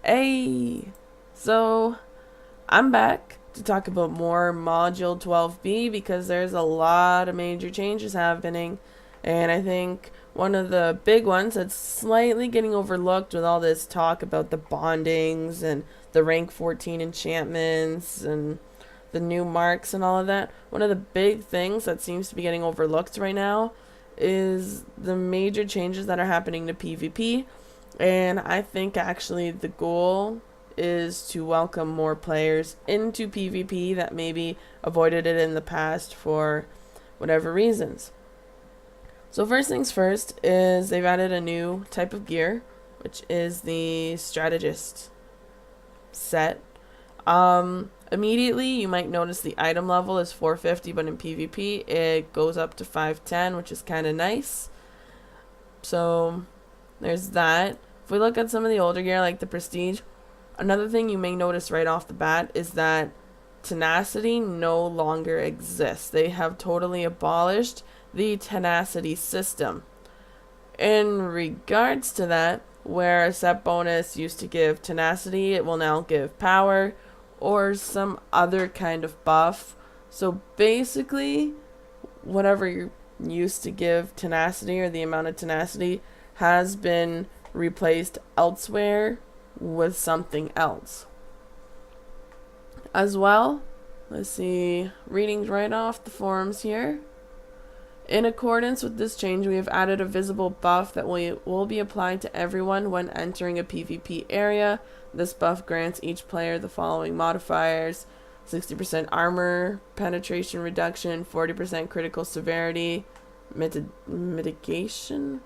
Hey, so I'm back to talk about more Module 12B because there's a lot of major changes happening, and I think one of the big ones that's slightly getting overlooked with all this talk about the bondings and the rank 14 enchantments and the new marks and all of that. One of the big things that seems to be getting overlooked right now is the major changes that are happening to PvP. And I think actually the goal is to welcome more players into PvP that maybe avoided it in the past for whatever reasons. So first things first is they've added a new type of gear, which is the strategist set. Immediately you might notice the item level is 450, but in PvP it goes up to 510, which is kind of nice. So there's that. If we look at some of the older gear like the Prestige, another thing you may notice right off the bat is that Tenacity no longer exists. They have totally abolished the Tenacity system. In regards to that, where a set bonus used to give Tenacity, it will now give power or some other kind of buff. So basically, whatever you used to give Tenacity or the amount of Tenacity has been replaced elsewhere with something else. As well, let's see, reading right off the forums here. In accordance with this change, we have added a visible buff that will be applied to everyone when entering a PvP area. This buff grants each player the following modifiers: 60% armor, penetration reduction, 40% critical severity, mitigation?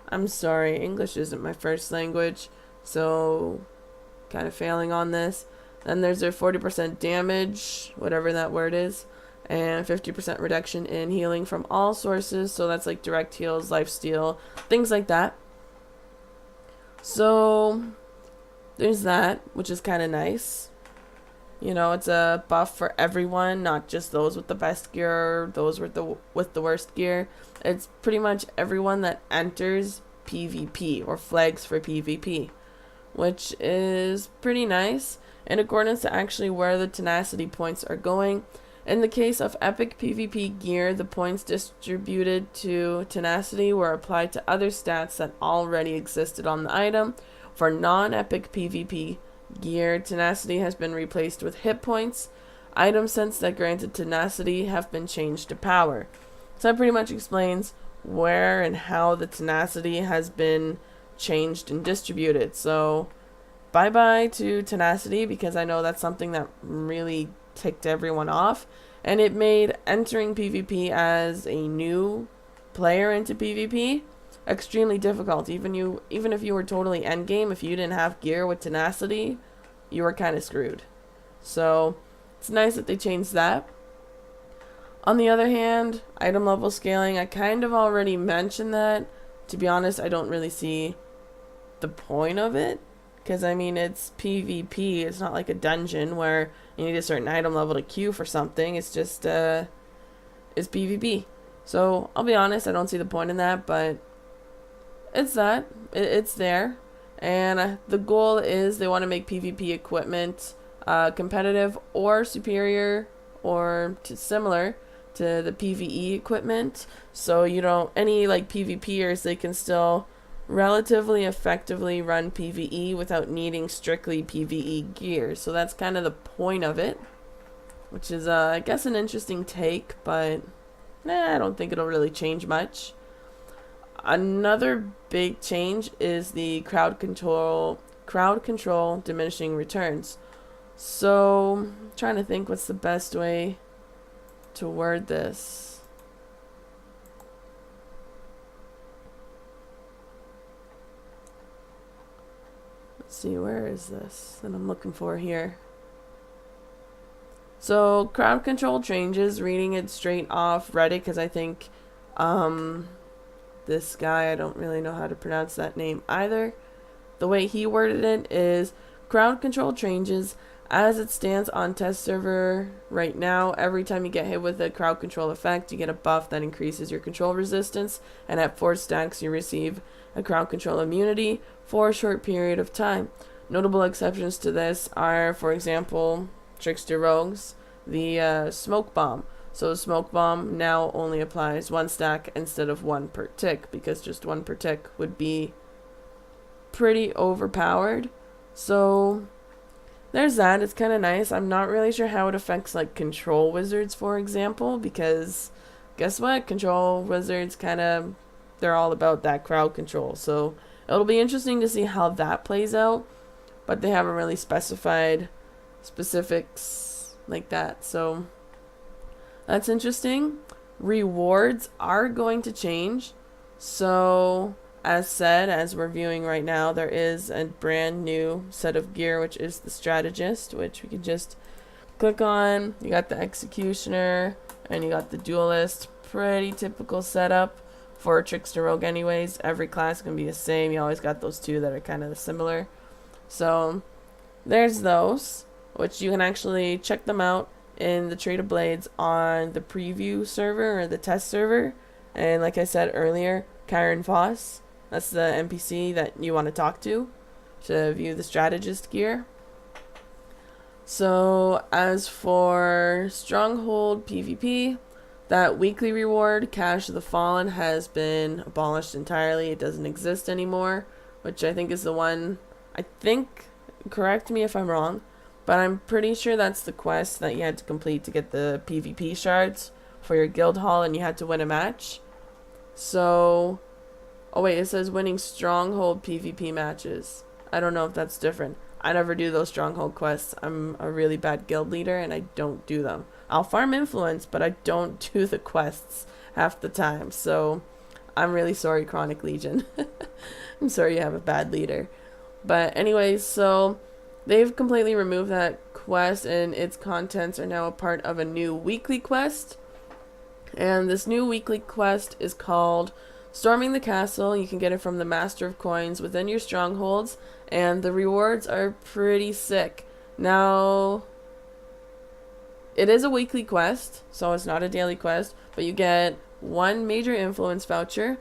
I'm sorry, English isn't my first language, so kind of failing on this. Then there's their 40% damage, whatever that word is, and 50% reduction in healing from all sources, so that's like direct heals, lifesteal, things like that. So there's that, which is kind of nice. You know, it's a buff for everyone, not just those with the best gear or those with the worst gear. It's pretty much everyone that enters PvP or flags for PvP, which is pretty nice in accordance to actually where the Tenacity points are going. In the case of epic PvP gear, the points distributed to Tenacity were applied to other stats that already existed on the item. For non-epic PvP gear, Tenacity has been replaced with hit points. Item sets that granted Tenacity have been changed to power. So that pretty much explains where and how the Tenacity has been changed and distributed. So bye-bye to Tenacity, because I know that's something that really ticked everyone off, and it made entering PvP as a new player into PvP extremely difficult. Even if you were totally endgame, if you didn't have gear with Tenacity, you were kind of screwed. So it's nice that they changed that. On the other hand, item level scaling, I kind of already mentioned that. To be honest, I don't really see the point of it, because I mean, it's PvP. It's not like a dungeon where you need a certain item level to queue for something. It's just it's PvP. So I'll be honest, I don't see the point in that, but it's that. It's there. And the goal is they want to make PvP equipment competitive or superior or similar to the PvE equipment. So you don't, any like PvPers, they can still relatively effectively run PvE without needing strictly PvE gear. So that's kind of the point of it, which is I guess an interesting take, but I don't think it'll really change much. Another big change is the crowd control diminishing returns. So I'm trying to think what's the best way to word this. Let's see, where is this that I'm looking for here? So crowd control changes, reading it straight off Reddit, because I think this guy, I don't really know how to pronounce that name either. The way he worded it is, crowd control changes as it stands on test server right now. Every time you get hit with a crowd control effect, you get a buff that increases your control resistance, and at 4 stacks you receive a crowd control immunity for a short period of time. Notable exceptions to this are, for example, Trickster Rogues, the Smoke Bomb. So Smoke Bomb now only applies 1 stack instead of 1 per tick, because just 1 per tick would be pretty overpowered. So there's that. It's kind of nice. I'm not really sure how it affects like control wizards, for example, because guess what? Control wizards they're all about that crowd control. So it'll be interesting to see how that plays out, but they haven't really specified specifics like that. So that's interesting. Rewards are going to change. So as said, as we're viewing right now, there is a brand new set of gear, which is the Strategist, which we can just click on. You got the Executioner and you got the Duelist. Pretty typical setup for a Trickster Rogue anyways. Every class can be the same. You always got those two that are kind of similar. So there's those, which you can actually check them out in the Trade of Blades on the preview server or the test server. And like I said earlier, Karen Voss, that's the NPC that you want to talk to view the Strategist gear. So as for Stronghold PvP, that weekly reward, Cash of the Fallen, has been abolished entirely. It doesn't exist anymore, which I think is the one, correct me if I'm wrong, but I'm pretty sure that's the quest that you had to complete to get the PvP shards for your guild hall, and you had to win a match. So, oh wait, it says winning Stronghold PvP matches. I don't know if that's different. I never do those Stronghold quests. I'm a really bad guild leader and I don't do them. I'll farm influence, but I don't do the quests half the time. So I'm really sorry, Chronic Legion. I'm sorry you have a bad leader. But anyways, so they've completely removed that quest and its contents are now a part of a new weekly quest. And this new weekly quest is called Storming the Castle. You can get it from the Master of Coins within your strongholds, and the rewards are pretty sick. Now, it is a weekly quest, so it's not a daily quest, but you get 1 major influence voucher,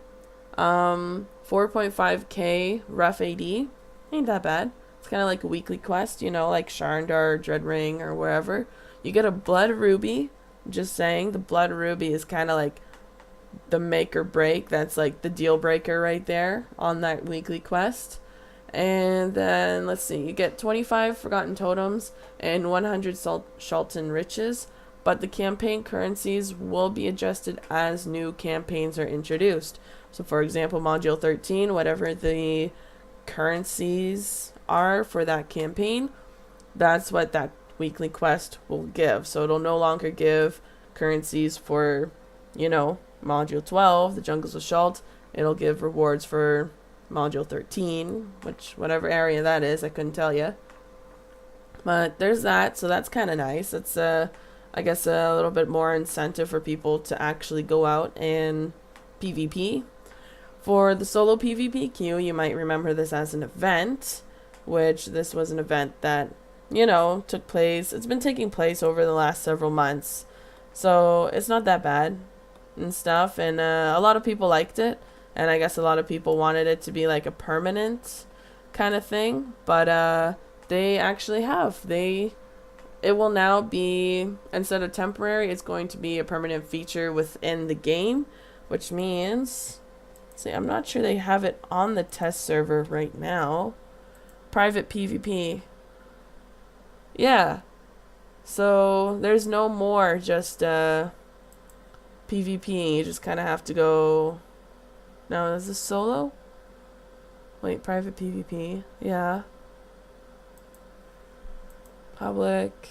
4.5k rough AD. Ain't that bad. It's kind of like a weekly quest, you know, like Sharndar or Dreadring or wherever. You get a Blood Ruby. Just saying, the Blood Ruby is kind of like the make or break. That's like the deal breaker right there on that weekly quest. And then let's see, you get 25 Forgotten Totems and 100 Shulton Riches, but the campaign currencies will be adjusted as new campaigns are introduced. So for example, module 13, whatever the currencies are for that campaign, that's what that weekly quest will give. So it'll no longer give currencies for, you know, module 12, the Jungles of Shult. It'll give rewards for module 13, which whatever area that is, I couldn't tell you. But there's that, so that's kind of nice. It's I guess a little bit more incentive for people to actually go out and PvP. For the solo PvP queue, you might remember this as an event, which this was an event that, you know, took place. It's been taking place over the last several months, so it's not that bad and stuff, and a lot of people liked it, and I guess a lot of people wanted it to be like a permanent kind of thing, but they actually have. It will now be, instead of temporary, it's going to be a permanent feature within the game, which means, see, I'm not sure they have it on the test server right now. Private PvP. Yeah. So there's no more just PvP. You just kind of have to go. Now, is this solo? Wait, private PvP. Yeah. Public.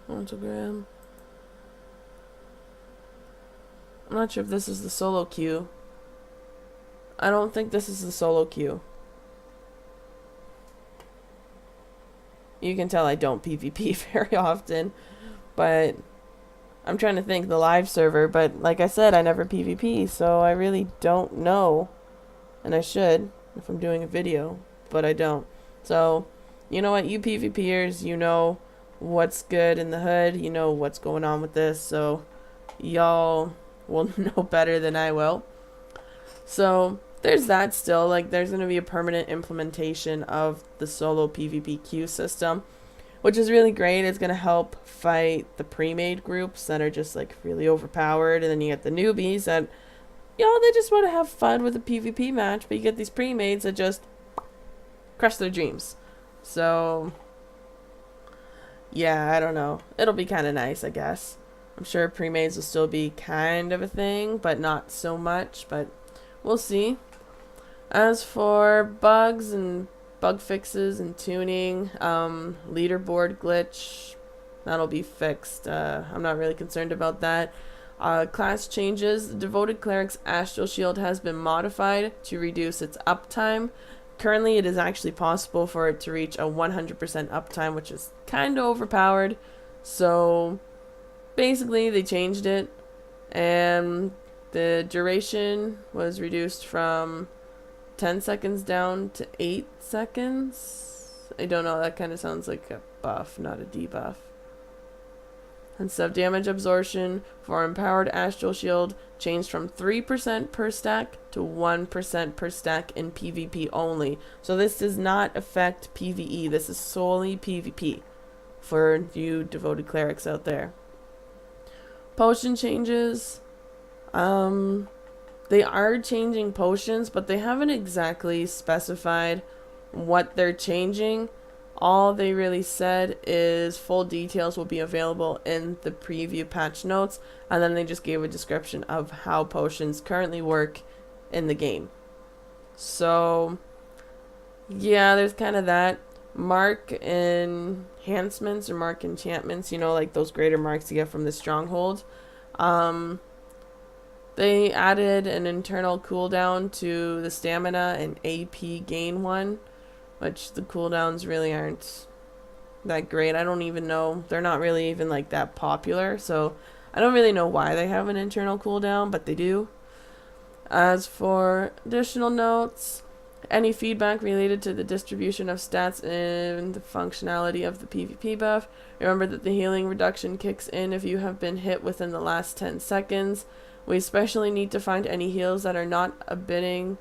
Instagram. I'm not sure if this is the solo queue. I don't think this is the solo queue. You can tell I don't PvP very often, but I'm trying to think the live server, but like I said, I never PvP, so I really don't know. And I should if I'm doing a video, but I don't. So, you know what, you PvPers, you know what's good in the hood, you know what's going on with this, so y'all will know better than I will. So there's that still. Like, there's going to be a permanent implementation of the solo PvP queue system, which is really great. It's going to help fight the pre-made groups that are just like really overpowered, and then you get the newbies that, you know, they just want to have fun with a PvP match, but you get these pre-mades that just crush their dreams. So yeah, I don't know. It'll be kind of nice, I guess. I'm sure pre-mades will still be kind of a thing, but not so much, but we'll see. As for bugs and bug fixes and tuning, leaderboard glitch, that'll be fixed. I'm not really concerned about that. Class changes. The Devoted Cleric's Astral Shield has been modified to reduce its uptime. Currently, it is actually possible for it to reach a 100% uptime, which is kind of overpowered. So, basically, they changed it, and the duration was reduced from 10 seconds down to 8 seconds. I don't know, that kind of sounds like a buff, not a debuff. And sub-damage absorption for Empowered Astral Shield changed from 3% per stack to 1% per stack in PvP only. So this does not affect PvE. This is solely PvP for you devoted clerics out there. Potion changes. They are changing potions, but they haven't exactly specified what they're changing. All they really said is full details will be available in the preview patch notes, and then they just gave a description of how potions currently work in the game. So yeah, there's kind of that. Mark enhancements or mark enchantments, you know, like those greater marks you get from the stronghold. They added an internal cooldown to the stamina and AP gain one, which the cooldowns really aren't that great. I don't even know. They're not really even like that popular, so I don't really know why they have an internal cooldown, but they do. As for additional notes, any feedback related to the distribution of stats and the functionality of the PvP buff, remember that the healing reduction kicks in if you have been hit within the last 10 seconds. We especially need to find any heals that are not abiding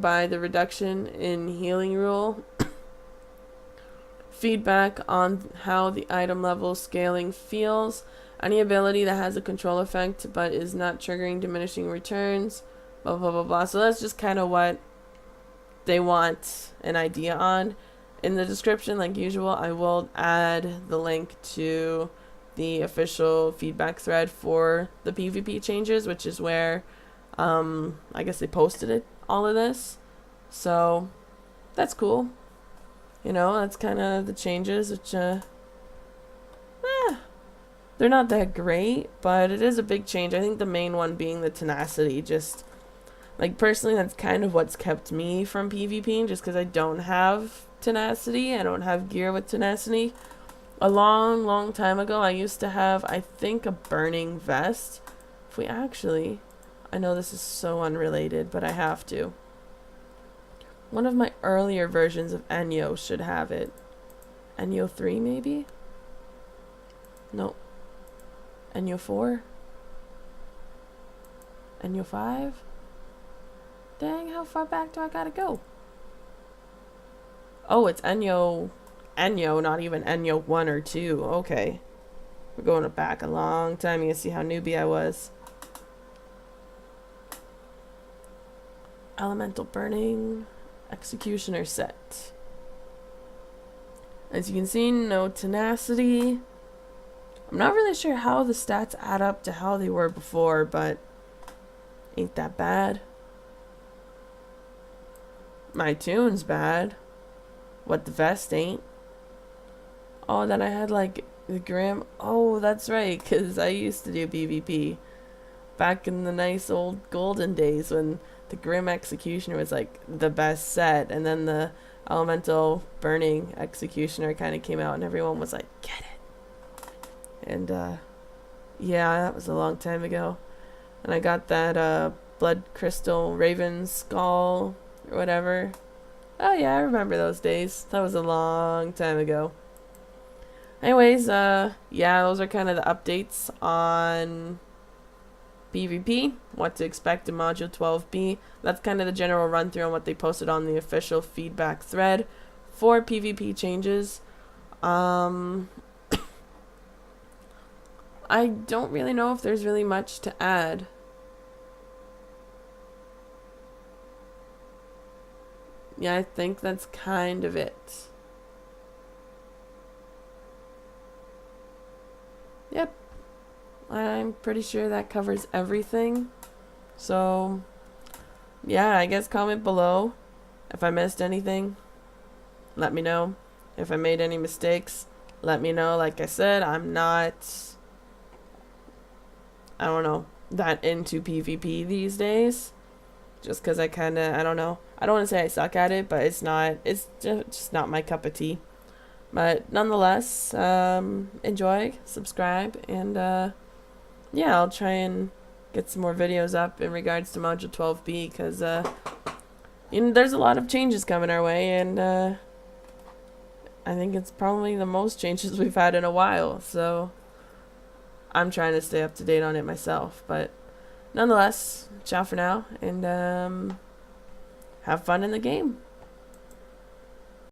by the reduction in healing rule. Feedback on how the item level scaling feels. Any ability that has a control effect but is not triggering diminishing returns. Blah blah blah blah. So that's just kind of what they want an idea on. In the description, like usual, I will add the link to the official feedback thread for the PvP changes, which is where I guess they posted it, all of this. So that's cool. You know, that's kind of the changes, which they're not that great, but it is a big change. I think the main one being the tenacity. Just like personally, that's kind of what's kept me from PvPing, just because I don't have tenacity. I don't have gear with tenacity. A long time ago, I used to have, I think, a burning vest. If we actually, I know this is so unrelated, but I have to. One of my earlier versions of Enyo should have it. Enyo 3, maybe? No. Enyo 4? Enyo 5? Dang, how far back do I gotta go? Oh, it's Enyo, not even Enyo 1 or 2. Okay. We're going back a long time. You can see how newbie I was. Elemental Burning. Executioner set. As you can see, no tenacity. I'm not really sure how the stats add up to how they were before, but ain't that bad. My tune's bad. What the vest ain't. Oh, then I had like the Grim. Oh, that's right, because I used to do PvP back in the nice old golden days when the Grim Executioner was like the best set, and then the Elemental Burning Executioner kind of came out and everyone was like, get it. And yeah, that was a long time ago. And I got that Blood Crystal Raven Skull or whatever. Oh yeah, I remember those days. That was a long time ago. Anyways, yeah, those are kind of the updates on PvP, what to expect in Module 12B. That's kind of the general run through on what they posted on the official feedback thread for PvP changes. I don't really know if there's really much to add. Yeah, I think that's kind of it. Yep. I'm pretty sure that covers everything. So, yeah, I guess comment below if I missed anything. Let me know. If I made any mistakes, let me know. Like I said, I'm not, I don't know, that into PvP these days. Just because I kind of, I don't know. I don't want to say I suck at it, but it's just not my cup of tea. But nonetheless, enjoy, subscribe, and yeah, I'll try and get some more videos up in regards to Module 12B, because there's a lot of changes coming our way, and I think it's probably the most changes we've had in a while, so I'm trying to stay up to date on it myself. But nonetheless, ciao for now, and have fun in the game.